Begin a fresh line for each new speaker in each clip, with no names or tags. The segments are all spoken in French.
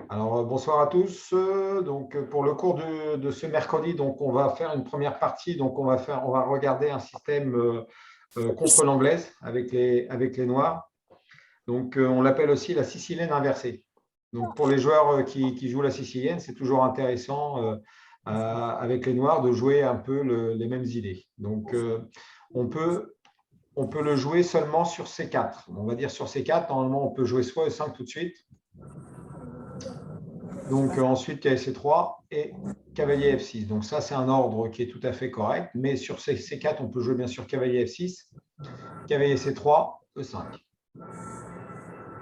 Alors, bonsoir à tous. Donc, pour le cours de ce mercredi, donc, on va faire une première partie. Donc, on va regarder un système contre l'anglaise avec les noirs. Donc, on l'appelle aussi la sicilienne inversée. Donc, pour les joueurs qui jouent la sicilienne, c'est toujours intéressant avec les noirs de jouer un peu les mêmes idées. Donc, on peut le jouer seulement sur C4. On va dire sur C4, normalement, on peut jouer soit E5 tout de suite. Donc ensuite cavalier C3 et cavalier F6. Donc ça, c'est un ordre qui est tout à fait correct. Mais sur C4, on peut jouer bien sûr cavalier F6, cavalier C3, E5.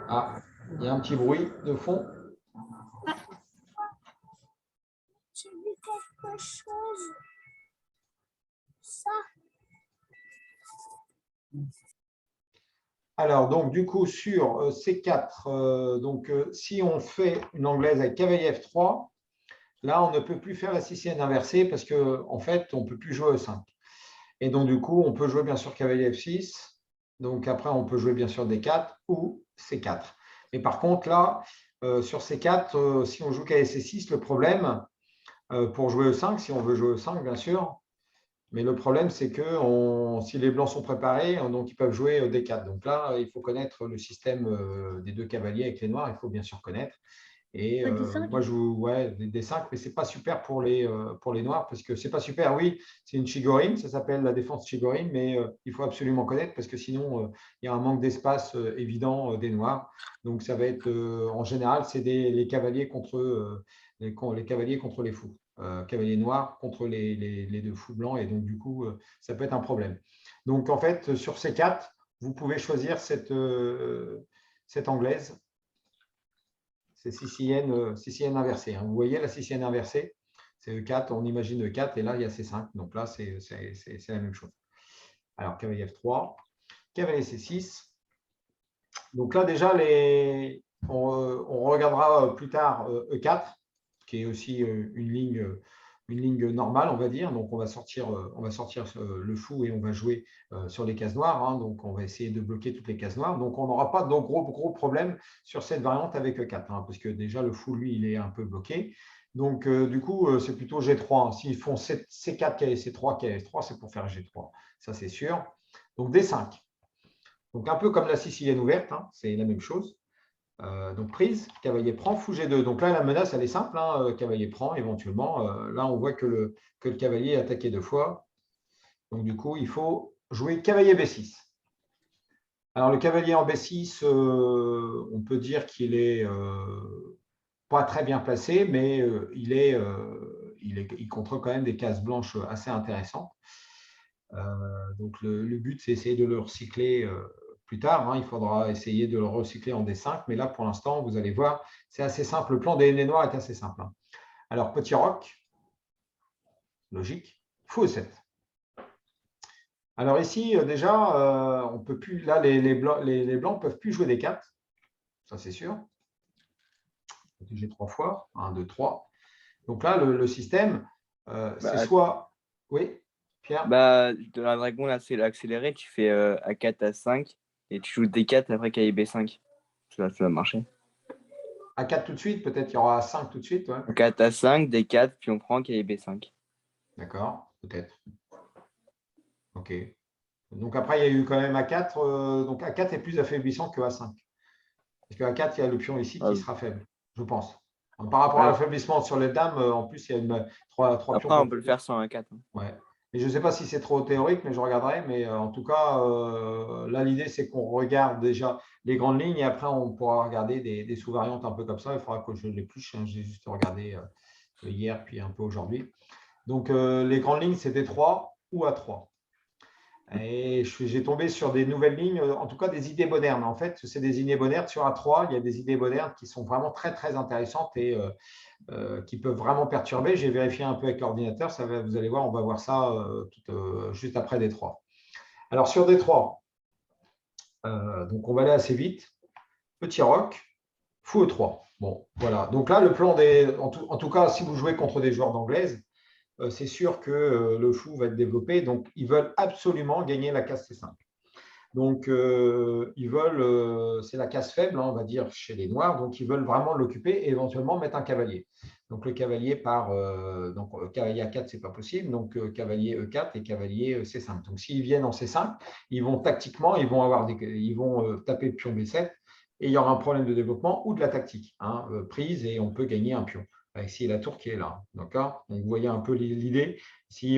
Ah, il y a un petit bruit de fond.
J'ai vu quelque chose. Ça.
Alors, donc, du coup, sur C4, si on fait une anglaise avec cavalier F3, là, on ne peut plus faire la sicilienne inversée parce qu'en fait, on ne peut plus jouer E5. Et donc, du coup, on peut jouer bien sûr cavalier F6. Donc, après, on peut jouer bien sûr D4 ou C4. Mais par contre, là, sur C4, si on joue cavalier C6, le problème, pour jouer E5, si on veut jouer E5, bien sûr, mais le problème, c'est que si les blancs sont préparés, donc ils peuvent jouer D4. Donc là, il faut connaître le système des deux cavaliers avec les noirs, il faut bien sûr connaître. Et moi, je joue des 5, mais ce n'est pas super pour les noirs, parce que ce n'est pas super, oui, c'est une Chigorin, ça s'appelle la défense Chigorin, mais il faut absolument connaître, parce que sinon, il y a un manque d'espace évident des noirs. Donc, ça va être, en général, c'est les cavaliers contre les cavaliers contre les fous. Cavaliers noirs contre les deux fous blancs, et donc, du coup, ça peut être un problème. Donc, en fait, sur ces 4, vous pouvez choisir cette anglaise. C'est sicilienne inversée. Vous voyez la sicilienne inversée, c'est E4, on imagine E4, et là, il y a C5. Donc là, c'est la même chose. Alors, cavalier F3, cavalier C6. Donc là, déjà, on regardera plus tard E4, qui est aussi une ligne normale, on va dire. Donc, on va sortir le fou et on va jouer sur les cases noires. Donc, on va essayer de bloquer toutes les cases noires. Donc, on n'aura pas de gros problèmes sur cette variante avec E4, parce que déjà, le fou, lui, il est un peu bloqué. Donc, du coup, c'est plutôt G3. S'ils font C4, C3, C3, c'est pour faire G3. Ça, c'est sûr. Donc, D5. Donc, un peu comme la sicilienne ouverte, c'est la même chose. Donc prise, cavalier prend, fou G2. Donc là, la menace, elle est simple. Cavalier prend éventuellement. Là, on voit que le cavalier est attaqué 2 fois. Donc du coup, il faut jouer cavalier B6. Alors le cavalier en B6, on peut dire qu'il est pas très bien placé, mais il contrôle quand même des cases blanches assez intéressantes. Donc le but, c'est essayer de le recycler plus tard. Il faudra essayer de le recycler en D5, mais là, pour l'instant, vous allez voir, c'est assez simple. Le plan des noirs est assez simple. Alors, petit roc, logique, fou E7. Alors ici, déjà, on peut plus. Là, les blancs ne peuvent plus jouer des 4. Ça, c'est sûr. J'ai 3 fois. 1, 2, 3. Donc là, le système, c'est soit. Oui, Pierre.
De la dragon, là, c'est l'accéléré. Tu fais A4, A5 et tu joues D4 après cavalier B5. Ça va marcher.
A4 tout de suite, peut-être qu'il y aura A5 tout de suite. Ouais.
A4, A5, D4, puis on prend cavalier B5.
D'accord, peut-être. Ok. Donc après, il y a eu quand même A4. Donc A4 est plus affaiblissant que A5. Parce que A4, il y a le pion ici qui sera faible, je pense. Par rapport à l'affaiblissement sur les dames, en plus, il y a trois pions.
Après, on peut le faire sans A4.
Ouais. Et je ne sais pas si c'est trop théorique, mais je regarderai. Mais en tout cas, là, l'idée, c'est qu'on regarde déjà les grandes lignes et après, on pourra regarder des sous-variantes un peu comme ça. Il faudra que je l'épluche. J'ai juste regardé hier, puis un peu aujourd'hui. Donc, les grandes lignes, c'est D3 ou A3. Et j'ai tombé sur des nouvelles lignes, en tout cas des idées modernes. En fait, c'est des idées modernes sur A3. Il y a des idées modernes qui sont vraiment très, très intéressantes et qui peuvent vraiment perturber. J'ai vérifié un peu avec l'ordinateur. Vous allez voir, on va voir ça juste après D3. Alors, sur D3, donc on va aller assez vite. Petit roc, fou E3. Bon, voilà. Donc là, le plan en tout cas, si vous jouez contre des joueurs d'anglaise, c'est sûr que le fou va être développé. Donc, ils veulent absolument gagner la case C5. Donc, ils veulent, c'est la case faible, hein, on va dire, chez les noirs. Donc, ils veulent vraiment l'occuper et éventuellement mettre un cavalier. Donc, le cavalier cavalier A4, ce n'est pas possible. Donc, cavalier E4 et cavalier C5. Donc, s'ils viennent en C5, ils vont tactiquement, ils vont taper pion B7 et il y aura un problème de développement ou de la tactique, hein, prise, et on peut gagner un pion. Ici, la tour qui est là. D'accord. Donc, vous voyez un peu l'idée. Si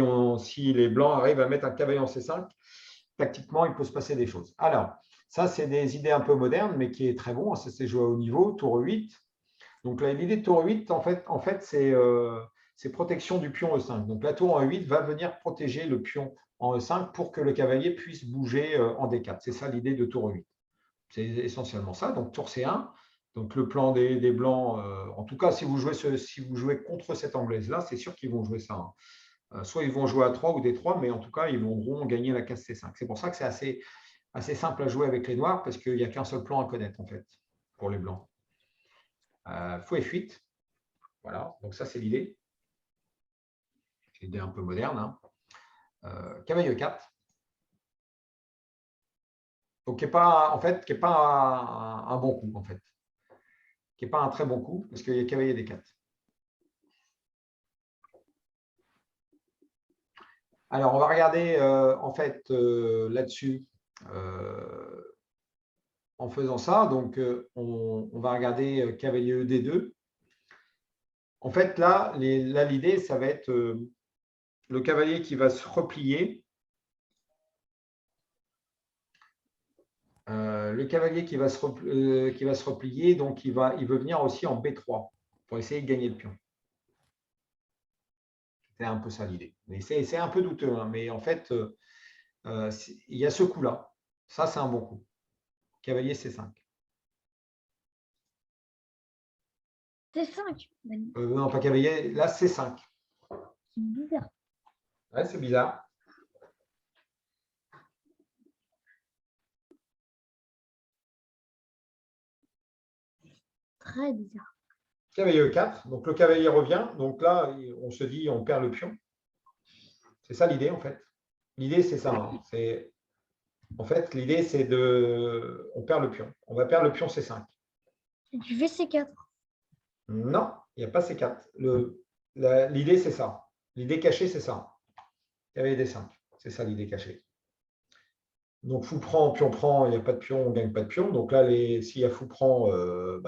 les blancs arrivent à mettre un cavalier en C5, tactiquement, il peut se passer des choses. Alors, ça, c'est des idées un peu modernes, mais qui est très bon. Ça, c'est joué à haut niveau, tour 8. Donc, l'idée de tour 8, en fait c'est protection du pion E5. Donc, la tour en E8 va venir protéger le pion en E5 pour que le cavalier puisse bouger en D4. C'est ça l'idée de tour 8. C'est essentiellement ça. Donc, tour C1. Donc, le plan des blancs, en tout cas, si vous jouez contre cette anglaise-là, c'est sûr qu'ils vont jouer ça, hein. Soit ils vont jouer à 3 ou D3, mais en tout cas, ils vont gagner la case C5. C'est pour ça que c'est assez simple à jouer avec les noirs, parce qu'il n'y a qu'un seul plan à connaître, en fait, pour les blancs. Fou F8. Voilà, donc ça, c'est l'idée. C'est l'idée un peu moderne, hein. Cavalier E4. Donc, qui n'est pas, un bon coup, en fait. Qui n'est pas un très bon coup, parce qu'il y a cavalier D4. Alors, on va regarder, en fait, là-dessus, en faisant ça. Donc, on va regarder cavalier ED2. En fait, là, l'idée, ça va être le cavalier qui va se replier. Le cavalier qui va se replier, donc il veut venir aussi en B3 pour essayer de gagner le pion. C'est un peu ça l'idée. Mais c'est un peu douteux, hein, mais en fait, il y a ce coup-là. Ça, c'est un bon coup. Cavalier C5.
C5.
Non, pas cavalier, là, C5.
C'est bizarre.
Ouais, c'est bizarre.
Très bizarre.
Cavalier E4. Donc, le cavalier revient. Donc là, on se dit, on perd le pion. C'est ça l'idée, en fait. L'idée, c'est ça, hein. En fait, l'idée, c'est de… On perd le pion. On va perdre le pion C5.
Et tu fais C4.
Non, il n'y a pas C4. L'idée, c'est ça. L'idée cachée, c'est ça. Cavalier D5. C'est ça l'idée cachée. Donc, fou prend, pion prend, il n'y a pas de pion, on ne gagne pas de pion. Donc là, s'il y a fou prend,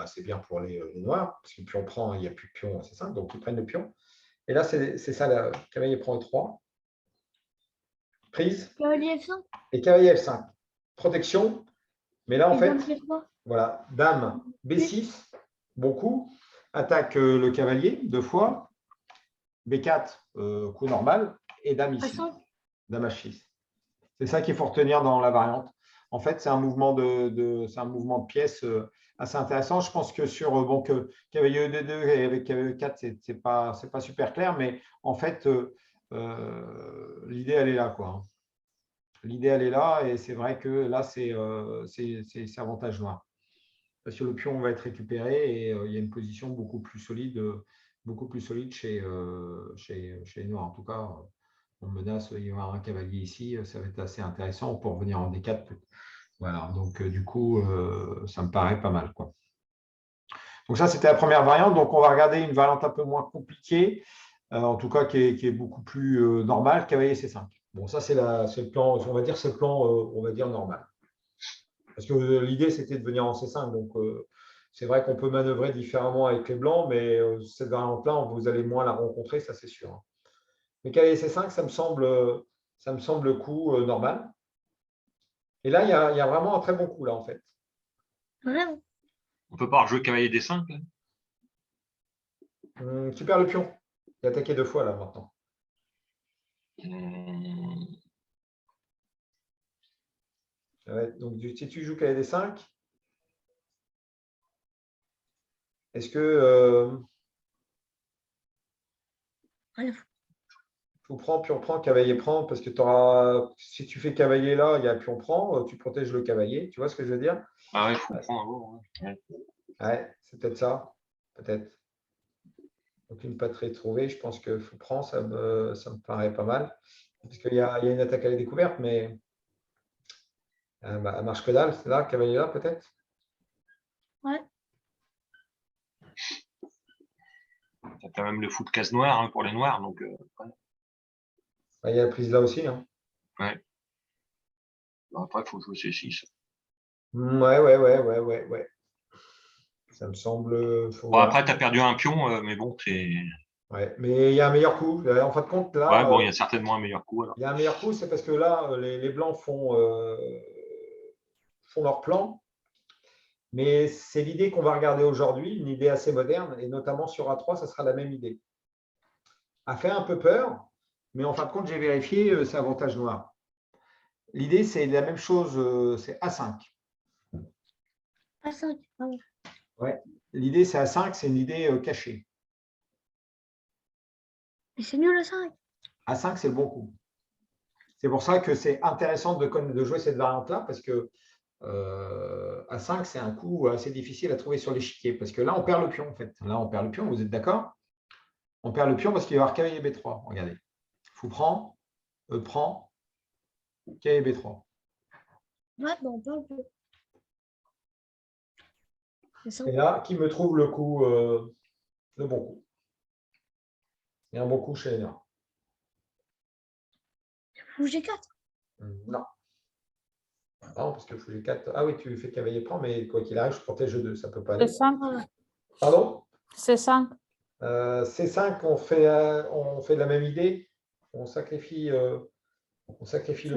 c'est bien pour les noirs, parce que pion prend, il n'y a plus de pion, c'est simple, donc ils prennent le pion. Et là, c'est ça, le cavalier prend E3. Prise.
Cavalier F5.
Et cavalier F5. Protection. Mais là, en
Et
fait,
dame G3.
voilà, dame B6, bon coup. Attaque le cavalier 2 fois. B4, coup normal. Et dame ici.
A5.
Dame H6. C'est ça qu'il faut retenir dans la variante. En fait, c'est un mouvement de pièces assez intéressant. Je pense que sur cavalier E2 et avec cavalier E4, c'est pas super clair, mais en fait, l'idée, elle est là, quoi. L'idée, elle est là, et c'est vrai que là, c'est avantage noir. Parce que le pion va être récupéré et il y a une position beaucoup plus solide chez les noirs. En tout cas, on menace, il y aura un cavalier ici, ça va être assez intéressant pour revenir en D4. Voilà, donc du coup, ça me paraît pas mal, quoi. Donc ça, c'était la première variante. Donc on va regarder une variante un peu moins compliquée, en tout cas qui est beaucoup plus normale, cavalier C5. Bon, ça, c'est le plan, on va dire, c'est le plan, on va dire, normal. Parce que l'idée, c'était de venir en C5. Donc, c'est vrai qu'on peut manœuvrer différemment avec les blancs, mais cette variante-là, vous allez moins la rencontrer, ça, c'est sûr, hein. Mais cavalier C5, ça me semble le coup normal. Et là, il y a vraiment un très bon coup, là, en fait.
Vraiment.
On peut pas rejouer cavalier D5 là.
Tu perds le pion. Il a attaqué 2 fois, là, maintenant. Ouais, donc, si tu joues cavalier D5, est-ce que fou prend, pion prend, cavalier prend, parce que si tu fais cavalier là, il y a pion prend, tu protèges le cavalier. Tu vois ce que je veux dire?
Ah ouais, faut prendre.
Ouais, c'est peut-être ça. Peut-être. Donc, une pas très trouvée. Je pense que fou prend, ça me paraît pas mal. Parce qu'il y a une attaque à la découverte, mais Elle marche que dalle, c'est là, cavalier là peut-être.
Ouais.
Tu as quand même le fou de case noire hein, pour les noirs. Donc, ouais.
Il y a la prise là aussi. Hein.
Ouais. Bon, après, il faut jouer C6.
Ouais. Ça me semble.
Bon, après, tu as perdu un pion, mais bon, c'est.
Ouais, mais il y a un meilleur coup. En fin de compte, là.
Ouais, bon, il y a certainement un meilleur coup. Alors.
Il y a un meilleur coup, c'est parce que là, les Blancs font leur plan. Mais c'est l'idée qu'on va regarder aujourd'hui, une idée assez moderne, et notamment sur A3, ça sera la même idée. A fait un peu peur, mais en fin de compte, j'ai vérifié, c'est avantage noir. L'idée, c'est la même chose, c'est A5.
A5. Ah ouais.
Ouais. L'idée, c'est A5, c'est une idée cachée.
Mais c'est mieux le 5.
A5, c'est le bon coup. C'est pour ça que c'est intéressant de jouer cette variante-là, parce que A5, c'est un coup assez difficile à trouver sur l'échiquier, parce que là, on perd le pion, en fait. Là, on perd le pion, vous êtes d'accord? On perd le pion parce qu'il va y avoir cavalier B3. Regardez. Fou prend, prend, cavalier B3.
Ouais, bon, on peut un peu. C'est ça.
Et là, qui me trouve le coup, le bon coup? Il y a un bon coup chez les Noirs.
Fou G4.
Non. Non, parce que fou G4. Ah oui, tu fais cavalier prend, mais quoi qu'il arrive, je protège E2, ça ne peut pas aller.
C5.
Pardon?
C5.
C5, on fait la même idée. On sacrifie le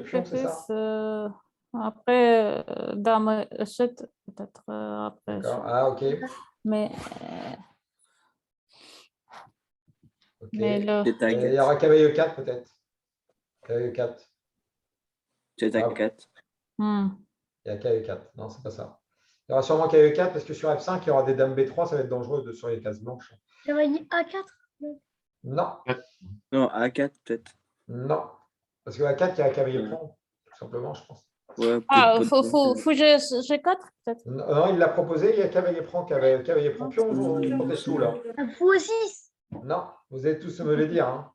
pion, c'est ça?
Après, dame E7, peut-être après.
D'accord. Ah, ok.
Mais,
Ok.
mais le...
C'est à
Et il y
4.
aura cavalier 4 peut-être. Cavalier 4.
C'est à 4.
Hmm.
Il y a cavalier 4. Non, c'est pas ça. Il y aura sûrement cavalier 4 parce que sur F5, il y aura des dames B3, ça va être dangereux sur les cases blanches.
Cavalier A4.
Non,
Non, A4 peut-être.
non. Parce que A4, il y a cavalier prend, tout simplement, je pense.
Ouais,
Ah,
peut-être
faut G4, peut-être.
Non, il l'a proposé, il y a cavalier prend, cavalier prend pion, on protège tout là.
Un fou A6.
Non, vous allez tous me le dire. Hein.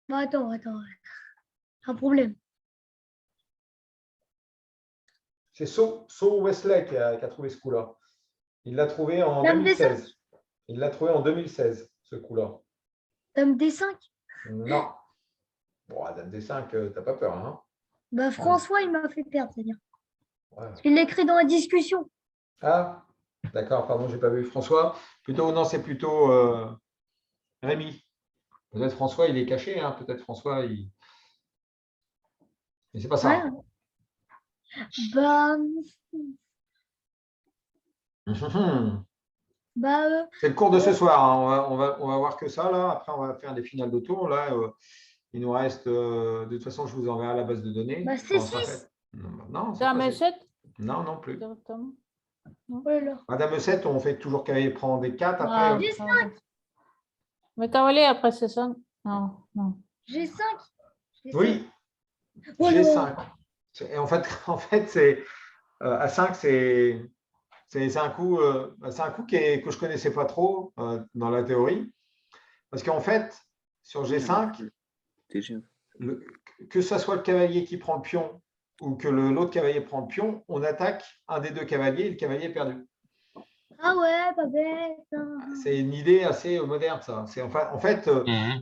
Bon, attends. Un problème.
C'est So Wesley qui a trouvé ce coup-là. Il l'a trouvé en
Dame
2016. Il l'a trouvé en 2016, ce coup-là.
Dame D5.
Non. Bon, Dame D5, t'as pas peur, hein?
Bah, François, il m'a fait perdre, c'est-à-dire.
Ouais.
Parce qu'il l'écrit dans la discussion.
Ah, d'accord, pardon, j'ai pas vu. François, plutôt, non, c'est plutôt Rémi. Peut-être François, il est caché, hein. Peut-être François, il. Mais c'est pas ça.
Ouais. Bah,
C'est le cours de ce soir. Hein. On va voir que ça là. Après, on va faire des finales de tour. Là, il nous reste. De toute façon, je vous enverrai la base de données.
bah
Comment ça
C6.
s'appelle? Non, c'est
Dame
pas
E7,
non, non plus.
directement.
Oh là là.
Madame E7, on fait toujours cavalier prend des 4. Après,
Ah, ah. Mais cavalier après C5. Non.
G5.
oui,
Oh
G5.
là.
Et en fait c'est A5, c'est un coup, que je ne connaissais pas trop dans la théorie. Parce qu'en fait, sur G5, que ce soit le cavalier qui prend le pion ou que l'autre cavalier prend le pion, on attaque un des deux cavaliers et le cavalier est perdu.
Ah ouais, pas bête. Hein.
C'est une idée assez moderne, ça. En fait,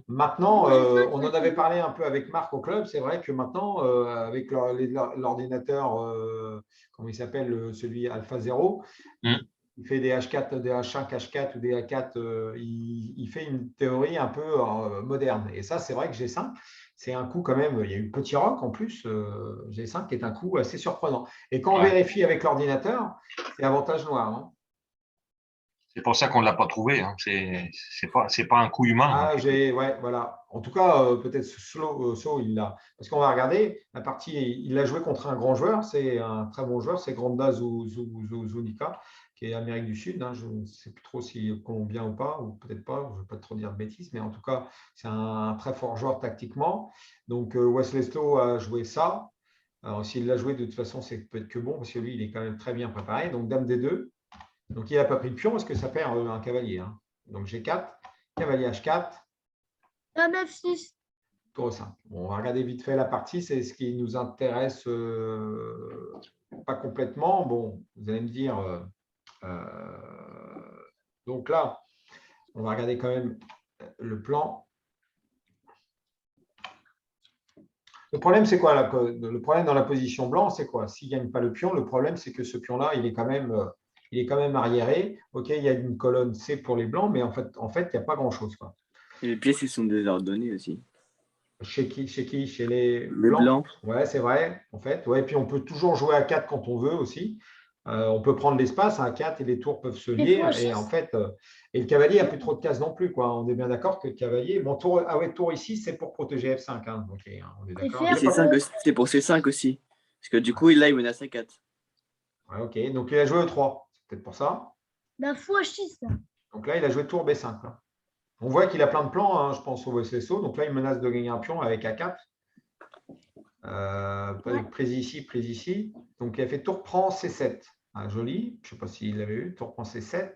maintenant, on en avait parlé un peu avec Marc au club. C'est vrai que maintenant, avec l'ordinateur, comment il s'appelle, celui Alpha 0, il fait des H4, des H5, H4 ou des A4. Il fait une théorie un peu moderne. Et ça, c'est vrai que G5, c'est un coup quand même. Il y a eu Petit Roc en plus. G5 est un coup assez surprenant. Et quand on vérifie avec l'ordinateur, c'est avantage noir. Hein.
C'est pour ça qu'on ne l'a pas trouvé. Hein. C'est pas un coup humain.
Ah,
Hein.
ouais, voilà. En tout cas, peut-être So, il l'a. Parce qu'on va regarder la partie, il l'a joué contre un grand joueur, c'est un très bon joueur, c'est Granda Zunica, qui est Amérique du Sud. Hein. Je ne sais plus trop si colombien ou pas, ou peut-être pas, je ne veux pas trop dire de bêtises, mais en tout cas, c'est un très fort joueur tactiquement. Donc, Wesley Stowe a joué ça. Alors, s'il l'a joué, de toute façon, c'est peut-être que bon, parce que lui, il est quand même très bien préparé. Donc, Dame D2. Donc, il n'a pas pris le pion parce que ça perd un cavalier. Hein. Donc, G4, cavalier H4.
Dame F6.
tour E5. Bon, on va regarder vite fait la partie, c'est ce qui nous intéresse pas complètement. Bon, vous allez me dire, donc là, on va regarder quand même le plan. Le problème, c'est quoi là? Le problème dans la position blanc, c'est quoi? S'il ne gagne pas le pion, le problème, c'est que ce pion-là, il est quand même arriéré. OK, il y a une colonne C pour les blancs, mais en fait, il n'y a pas grand-chose, quoi.
Et les pièces, ils sont désordonnées aussi.
Chez qui? Chez les
Les
blancs?
blancs.
Ouais, c'est vrai, en fait. Ouais, puis on peut toujours jouer à 4 quand on veut aussi. On peut prendre l'espace à 4 et les tours peuvent se lier. Et en fait, et le cavalier n'a plus trop de cases non plus, quoi. On est bien d'accord que le cavalier. Bon, tour, ah ouais, tour ici, c'est pour protéger F5. Hein. OK, hein, on est d'accord.
Et
C5 aussi, c'est pour C5 aussi. Parce que du coup, là, il menace à 4.
Ouais, OK, donc il a joué E3. C'est peut-être pour ça.
La fois 6.
Donc là, il a joué tour B5. Là. On voit qu'il a plein de plans, hein, je pense, au VSSO. Donc là, il menace de gagner un pion avec A4. Avec prise ici, prise ici. Donc il a fait tour prend C7. Ah, joli. Je ne sais pas s'il l'avait eu. Tour prend C7.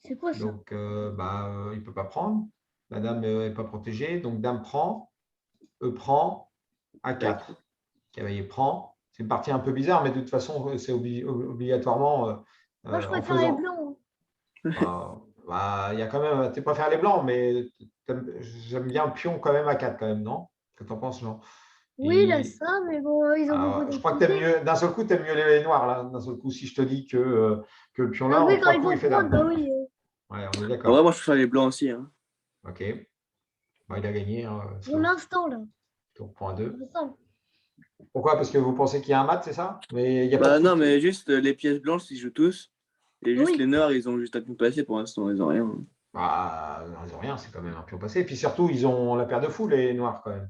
C'est quoi ça?
Donc il ne peut pas prendre. La dame n'est pas protégée. Donc dame prend. E prend. A4. Cavalier prend. C'est une partie un peu bizarre, mais de toute façon, c'est obligatoirement.
Moi, je préfère les blancs.
Il y a quand même. Tu préfères les blancs, mais j'aime bien le pion quand même à 4 quand même, non? Qu'est-ce que tu en penses, Jean?
Oui, là, ça, mais bon, ils ont beaucoup de.
Je crois que tu aimes mieux. D'un seul coup, tu aimes mieux les noirs, là. D'un seul coup, si je te dis que le pion là,
Ah oui,
en
quand
3
ils
coups, il
vont
fait
prendre,
dame.
bah oui.
Ouais, on est
En
d'accord.
vrai, moi, je préfère les blancs aussi. Hein.
OK. Il a gagné.
Pour l'instant, là.
Tour point 2.
Ça.
Pourquoi? Parce que vous pensez qu'il y a un mat, c'est ça? Mais il y a pas de
non, mais juste les pièces blanches, ils jouent tous. Et juste
Oui.
les noirs, ils ont juste à tout passer pour l'instant, ils n'ont rien.
Non, ils n'ont rien, c'est quand même un pion passé. Et puis surtout, ils ont la paire de fou, les noirs, quand même.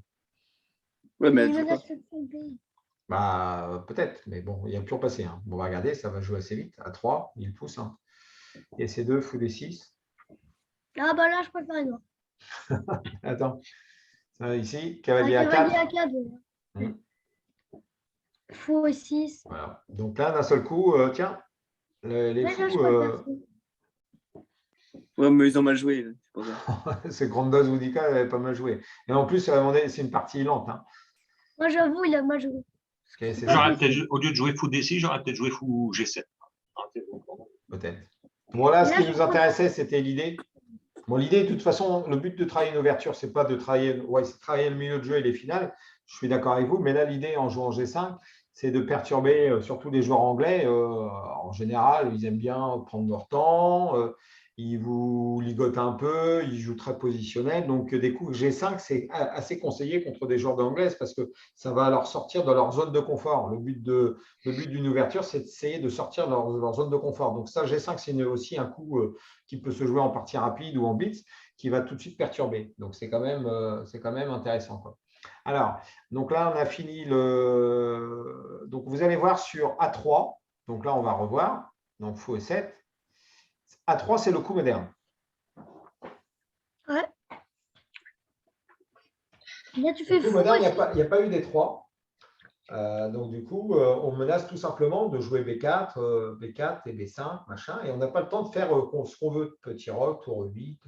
Ouais, mais
Ils
elle joue pas.
menacent le pays.
Peut-être, mais bon, il y a un pion passé. Hein. Bon, on va regarder, ça va jouer assez vite. À 3, il pousse. Hein. Et C2, fou des 6.
Ah bah là, je préfère les noirs.
Attends. Ici,
Ah,
cavalier à 4.
cavalier à 4. Fou et 6.
Voilà. Donc là, d'un seul coup, tiens, les
Mais là, je
fous,
préfère fou.
Ouais, mais ils ont mal joué, c'est pour ça.
ce Grandos Boudica avait pas mal joué. Et en plus, c'est une partie lente. Hein.
Moi, j'avoue, il a mal joué.
Au lieu de jouer fou D6, j'aurais peut-être joué fou G7.
Peut-être. Bon, là, ce qui nous intéressait, c'était l'idée. Bon, l'idée, de toute façon, le but de travailler une ouverture, c'est pas de travailler, c'est de travailler le milieu de jeu et les finales. Je suis d'accord avec vous, mais là, l'idée en jouant G5, c'est de perturber surtout les joueurs anglais. En général, ils aiment bien prendre leur temps, ils vous ligotent un peu, ils jouent très positionnel. Donc, des coups G5, c'est assez conseillé contre des joueurs d'anglaise parce que ça va leur sortir de leur zone de confort. Le but d'une ouverture, c'est d'essayer de sortir de leur zone de confort. Donc, ça, G5, c'est aussi un coup qui peut se jouer en partie rapide ou en blitz, qui va tout de suite perturber. Donc, c'est quand même intéressant, quoi. Alors, donc là, on a fini le. Donc, vous allez voir sur A3. Donc là, on va revoir. Donc, fou E7. A3, c'est le coup moderne.
Ouais. Là, tu fais
le coup
fou.
moderne, il n'y a pas eu D3. Donc, du coup, on menace tout simplement de jouer B4, B4 et B5, machin. Et on n'a pas le temps de faire ce qu'on veut. Petit roc, tour 8,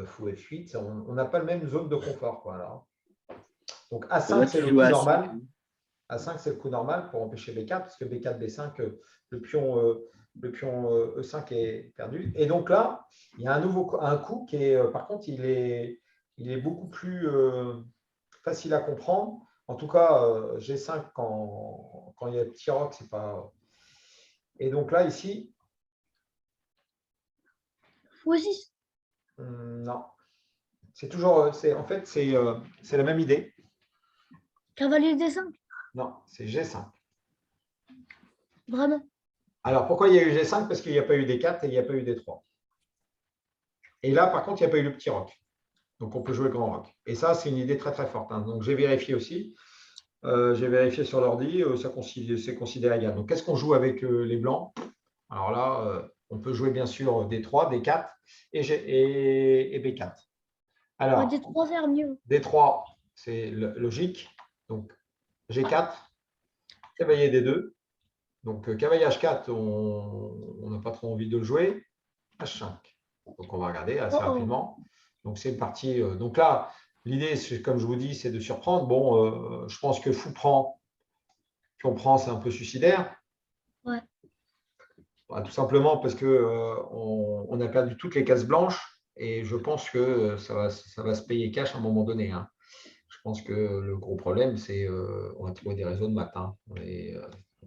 fou F8. On n'a pas le même zone de confort, quoi, là. Donc A5, c'est le coup normal. A5, c'est le coup normal pour empêcher B4, parce que B4, B5, le pion E5 est perdu. Et donc là, il y a un coup qui est, par contre, il est beaucoup plus facile à comprendre. En tout cas, G5, quand il y a petit roc, c'est pas. Et donc là, ici.
Fou 6.
Non. C'est toujours. En fait, c'est la même idée.
Cavalier D5.
Non, c'est G5.
Vraiment.
Alors, pourquoi il y a eu G5? Parce qu'il n'y a pas eu D4 et il n'y a pas eu D3. Et là, par contre, il n'y a pas eu le petit roc. Donc, on peut jouer grand roc. Et ça, c'est une idée très, très forte. Hein. Donc, j'ai vérifié aussi. J'ai vérifié sur l'ordi. C'est considéré égal. Donc, qu'est-ce qu'on joue avec les blancs? Alors là, on peut jouer bien sûr D3, D4 et B4. Alors,
D3, c'est mieux.
D3, c'est logique. Donc, G4, cavalier D2. Donc, cavalier H4, on n'a pas trop envie de le jouer. H5. Donc, on va regarder assez rapidement. Donc, c'est une partie. Donc là, L'idée, comme je vous dis, c'est de surprendre. Bon, je pense que fou prend, pion prend, c'est un peu suicidaire.
Ouais.
Tout simplement parce qu'on a perdu toutes les cases blanches et je pense que ça va se payer cash à un moment donné. Hein. Je pense que le gros problème, c'est on va trouver des réseaux de maths. Hein, et,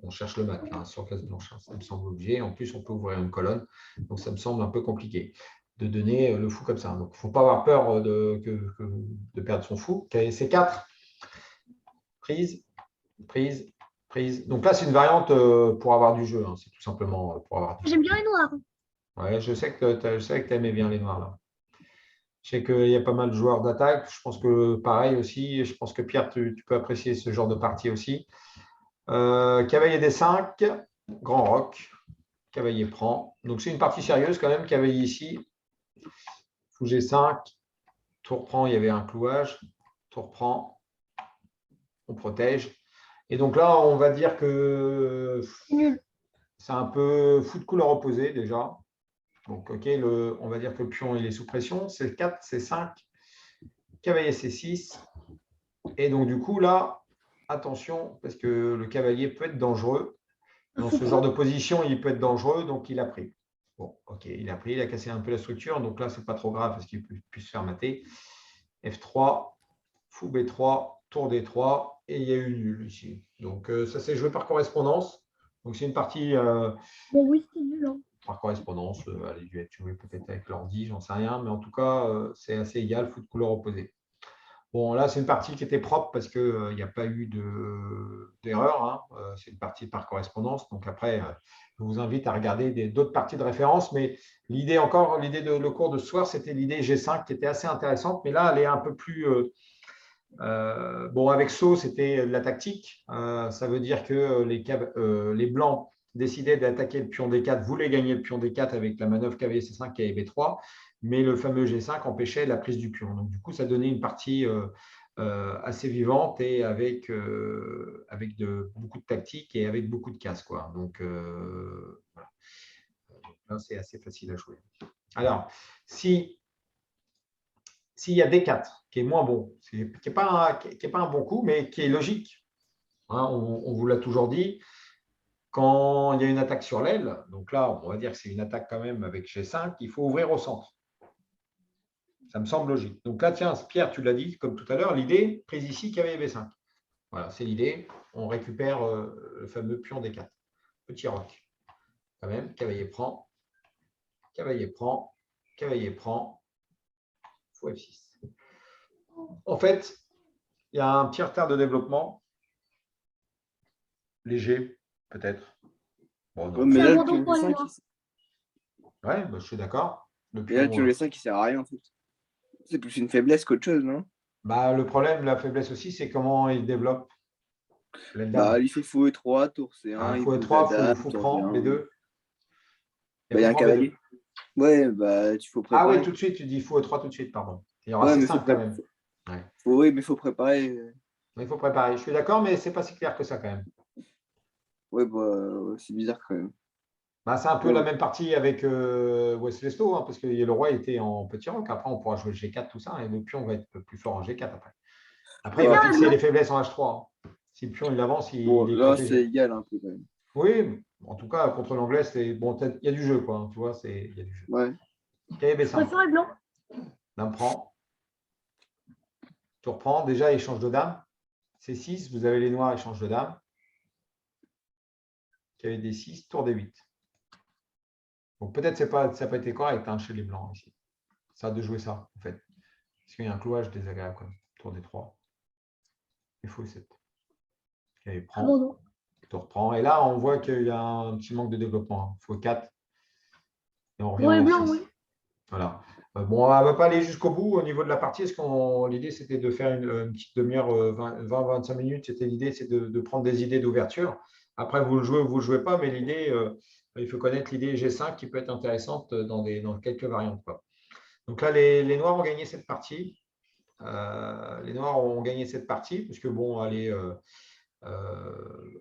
on cherche le mat là, sur case blanche. Hein, ça me semble obligé. En plus, on peut ouvrir une colonne. Donc, ça me semble un peu compliqué de donner le fou comme ça. Donc, il ne faut pas avoir peur de perdre son fou. C'est 4. Prise, prise, prise. Donc là, c'est une variante pour avoir du jeu. Hein. C'est tout simplement pour avoir du jeu.
J'aime bien les noirs.
Ouais, je sais que tu aimais bien les noirs là. Je sais qu'il y a pas mal de joueurs d'attaque. Je pense que pareil aussi. Je pense que Pierre, tu peux apprécier ce genre de partie aussi. Cavalier D5, grand roc. Cavalier prend. Donc c'est une partie sérieuse quand même. Cavalier ici. Fou G5. Tour prend, il y avait un clouage. Tour prend. On protège. Et donc là, on va dire que
C'est nul.
c'est un peu fou de couleur opposée déjà. Donc, ok, on va dire que le pion il est sous pression. C'est 4, c'est 5. Cavalier C6. Et donc, du coup, là, attention, parce que le cavalier peut être dangereux. Dans ce genre de position, il peut être dangereux, donc il a pris. Bon, ok, il a pris, il a cassé un peu la structure. Donc là, ce n'est pas trop grave parce qu'il peut se faire mater. F3, fou B3, tour D3, et il y a eu nul ici. Donc, ça s'est joué par correspondance. Donc, c'est une partie
Bon, oui, c'est nul. Hein.
par correspondance. Elle a dû être jouée peut-être avec l'ordi, j'en sais rien. Mais en tout cas, c'est assez égal, fou de couleur opposée. Bon, là, c'est une partie qui était propre parce qu'il n'y a pas eu d'erreur. Hein. C'est une partie par correspondance. Donc après, je vous invite à regarder d'autres parties de référence. Mais l'idée de le cours de ce soir, c'était l'idée G5 qui était assez intéressante. Mais là, elle est un peu plus… bon, avec saut, c'était de la tactique. Ça veut dire que les blancs décidaient d'attaquer le pion D4, voulaient gagner le pion D4 avec la manœuvre cavalier C5, cavalier B3, mais le fameux G5 empêchait la prise du pion. Donc, du coup, ça donnait une partie assez vivante et avec beaucoup de tactique et avec beaucoup de casse. Quoi. Donc, voilà. Là, c'est assez facile à jouer. Alors, s'il y a D4, qui est moins bon, qui n'est pas un bon coup, mais qui est logique. Hein, on vous l'a toujours dit. Quand il y a une attaque sur l'aile, donc là, on va dire que c'est une attaque quand même avec G5, il faut ouvrir au centre. Ça me semble logique. Donc là, tiens, Pierre, tu l'as dit, comme tout à l'heure, l'idée, prise ici, cavalier B5. Voilà, c'est l'idée. On récupère le fameux pion D4. Petit roc. Quand même, cavalier prend, cavalier prend, cavalier prend, fou F6. En fait, il y a un petit retard de développement. Léger, peut-être. Bon, non.
Ouais, mais
C'est
là, le
abandon
pion
pour les
G5,
noirs.
Ouais, bah, je suis d'accord. Le
et là, le
pion,
pion G5, il sert à rien, en fait. C'est plus une faiblesse qu'autre chose, non?
le problème, la faiblesse aussi, c'est comment il développe l'aile
Bah,
dame.
il fait fou E3, tour C1,
Il
il
faut
pose la
E3, il
dame,
faut
tour
prendre
D1.
B2.
Bah, il y a un
prend B2.
cavalier. Ouais, bah, tu faut
Ah oui,
préparer.
tout de suite, tu dis faut E3 tout de suite, pardon. Il y aura
Ouais, mais faut
C5 quand
préparer.
même. Ouais.
Oui, mais faut préparer.
Il faut préparer. Je suis d'accord, mais ce n'est pas si clair que ça quand même.
Ouais, bah, c'est bizarre quand même.
C'est un peu la
Ouais.
même partie avec Westlesto, hein, parce que le roi était en petit roc. Après, on pourra jouer le G4, tout ça, et le pion va être plus fort en G4 après. Après, il
Ouais,
va
après,
fixer les faiblesses en H3. Hein. Si le pion il avance,
bon,
il est
là, c'est
protégé.
égal un peu quand même.
Oui, en tout cas, contre l'anglais, c'est bon, il y a du jeu, quoi. Hein, tu vois, il y a du jeu.
Ouais.
Cavalier
Je
B5.
préfère les blancs.
Dame prend. Tour prend. Déjà, il change de dame. C6, vous avez les noirs, ils changent de dame. Cavalier D6, tour D8. Donc peut-être ça n'a pas été correct hein, chez les blancs ici. Ça a de jouer ça, en fait. Parce qu'il y a un clouage désagréable quand même. Tour D3. Il faut 7. Cavalier prend.
Abandon.
Tour prend. Et là, on voit qu'il y a un petit manque de développement. Il faut 4. Et on revient
Pour les
en
blancs,
F6.
oui.
Voilà. Bon, on ne va pas aller jusqu'au bout au niveau de la partie. L'idée, c'était de faire une petite demi-heure, 20-25 minutes. C'était l'idée, c'est de prendre des idées d'ouverture. Après, vous le jouez ou vous ne le jouez pas, mais l'idée, il faut connaître l'idée G5 qui peut être intéressante dans quelques variantes. Quoi. Donc là, les Noirs ont gagné cette partie. Les Noirs ont gagné cette partie, puisque bon, elle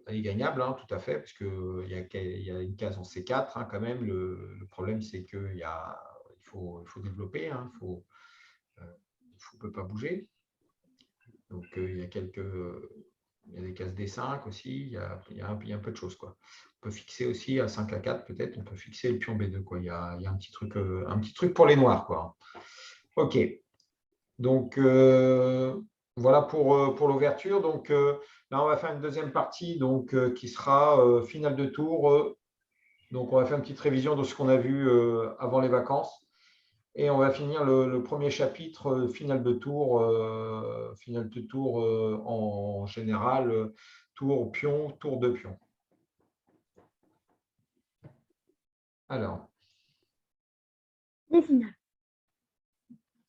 est gagnable, hein, tout à fait, parce qu'il y a une case en C4 hein, quand même. Le problème, c'est qu'il faut développer, hein, le fou ne peut pas bouger. Donc, il y a des cases D5 aussi, il y a un peu de choses, quoi. On peut fixer aussi à 5 à 4, peut-être, on peut fixer le pion B2, quoi. Il y a un petit truc pour les noirs, quoi. OK. Donc, voilà pour l'ouverture. Donc, là, on va faire une deuxième partie donc, qui sera finale de tour. Donc, on va faire une petite révision de ce qu'on a vu avant les vacances. Et on va finir le premier chapitre, finale de tour en général, tour pion, tour de pion. Alors,
Les finales.